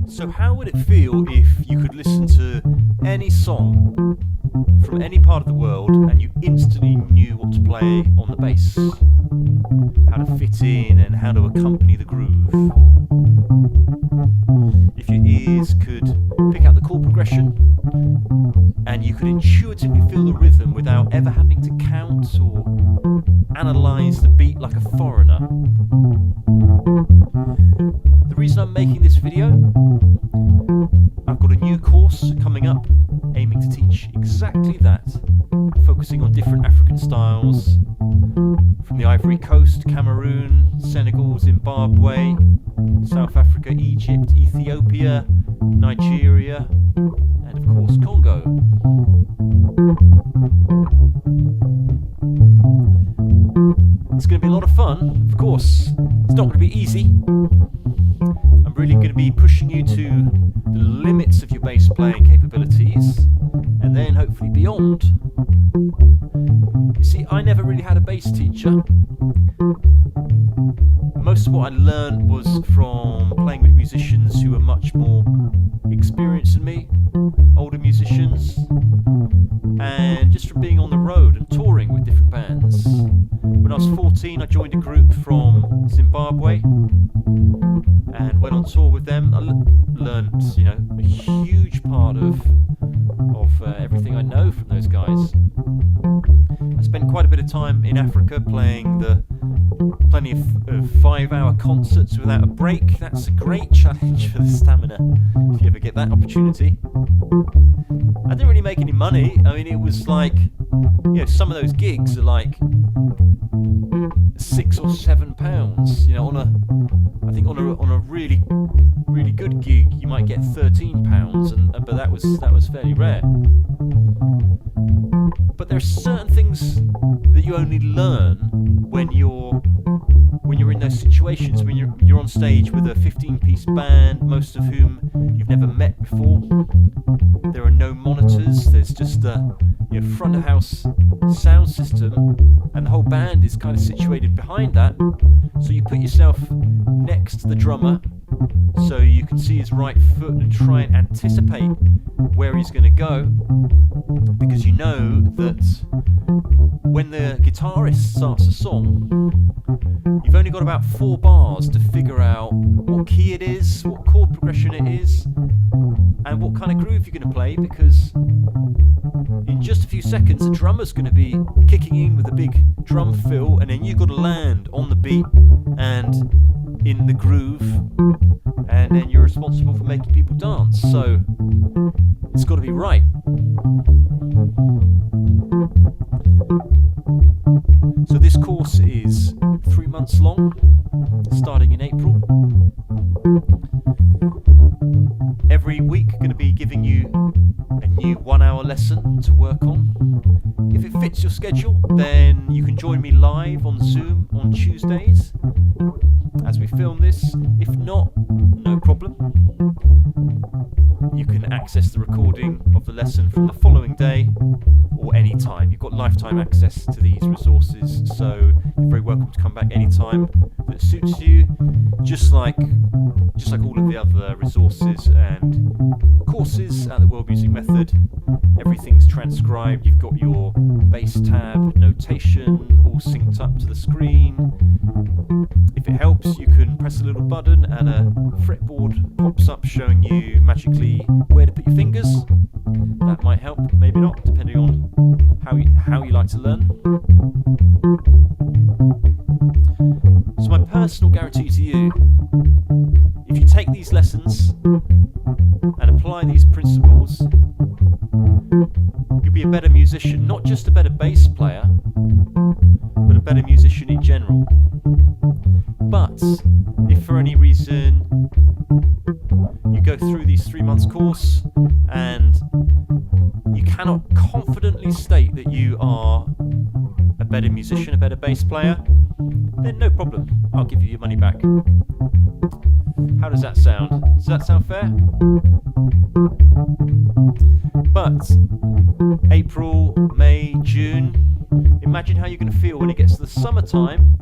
So how would it feel if you could listen to any song from any part of the world and you instantly knew what to play on the bass? How to fit in and how to accompany the groove. If your ears could pick out the chord progression and you could intuitively feel the rhythm without ever having to count or analyse the beat like a foreigner. The reason I'm making this video, I've got a new course coming up aiming to teach exactly that, focusing on different African styles from the Ivory Coast, Cameroon, Senegal, Zimbabwe, South Africa, Egypt, Ethiopia, Nigeria, and of course Congo. It's going to be a lot of fun, of course. It's not going to be easy. I'm really going to be pushing you to the limits of your bass playing capabilities and then hopefully beyond. You see, I never really had a bass teacher. Most of what I learned was from playing with musicians who were much more experienced than me, older musicians, and just from being on the road and touring with different bands. When I was 14, I joined a group from Zimbabwe and went on tour with them. I learned, a huge part of everything I know from those guys. I spent quite a bit of time in Africa playing plenty of 5-hour concerts without a break. That's a great challenge for the stamina if you ever get that opportunity. I didn't really make any money. I mean, it was like, some of those gigs are like £6 or £7. On a really, really good gig, you might get £13, but that was fairly rare. But there are certain things that you only learn when you're in those situations, when you're on stage with a 15-piece band, most of whom you've never met before. There are no monitors, there's just a front of house sound system, and the whole band is kind of situated behind that. So you put yourself next to the drummer so you can see his right foot and try and anticipate where he's going to go, because you know that when the guitarist starts a song, you've only got about 4 bars to figure out what key it is, what chord progression it is, and what kind of groove you're going to play, because in just a few seconds the drummer's going to be kicking in with a big drum fill, and then you've got to land on the beat and in the groove, and then you're responsible for making people dance. So it's got to be right. So this course is 3 months long, starting in April. Every week going to be giving you a new 1-hour lesson to work on. If it fits your schedule, then you can join me live on Zoom on Tuesdays as we film this. If not, no problem. You can access the recording of the lesson from the following day or any time. You've got lifetime access to these resources, so you're very welcome to come back anytime that suits you. Just like all of the other resources and courses at the World Music Method, everything's transcribed. You've got your bass tab, notation, all synced up to the screen. If it helps, you can press a little button and a fretboard pops up showing you magically where to put your fingers. That might help, maybe not, depending on how you like to learn. So my personal guarantee to you, if you take these lessons and apply these principles, you'll be a better musician, not just a better bass player, but a better musician in general. But if for any reason you go through these 3 months course and you cannot confidently state that you are a better musician, a better bass player, then no problem, I'll give you your money back. How does that sound? Does that sound fair? But April, May, June, imagine how you're going to feel when it gets to the summertime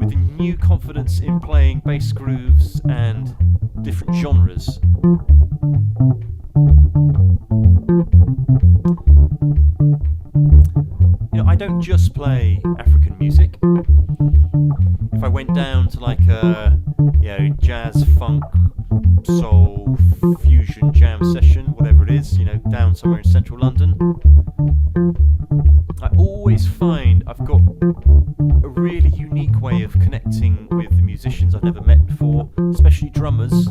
with a new confidence in playing bass grooves and different genres. I don't just play African music. If I went down to like a jazz, funk, soul, fusion jam session, whatever it is, down somewhere in central London, I always find I've got a really unique way of connecting with the musicians I've never met before, especially drummers,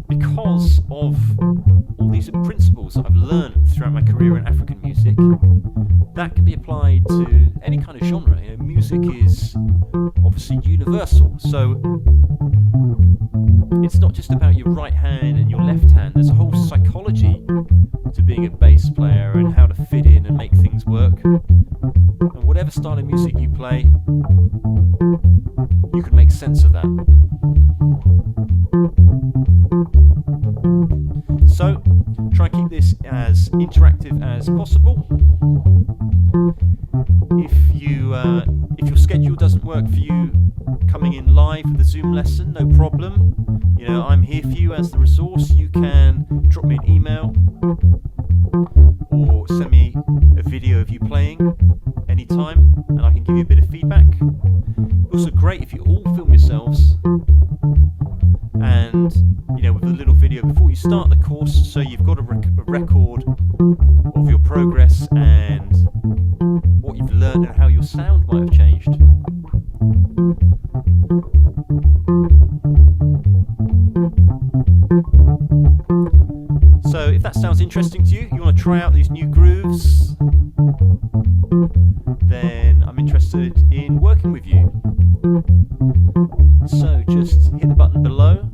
because of all these principles that I've learned throughout my career in African music. That can be applied to any kind of genre. Music is obviously universal, so it's not just about your right hand and your left hand. There's a whole psychology to being a bass player and how to fit in and make things work. And whatever style of music you play, you can make sense of that. So, try and keep this as interactive as possible. If your schedule doesn't work for you coming in live for the Zoom lesson, no problem. I'm here for you as the resource. You can drop me an email or send me a video of you playing anytime, and I can give you a bit of feedback. Also great if you all film yourselves and with a little video before you start the course, so you've got a record of your progress and what you've learned and how your sound might have changed. So if that sounds interesting to you, you want to try out these new grooves, then I'm interested in working with you. So just hit the button below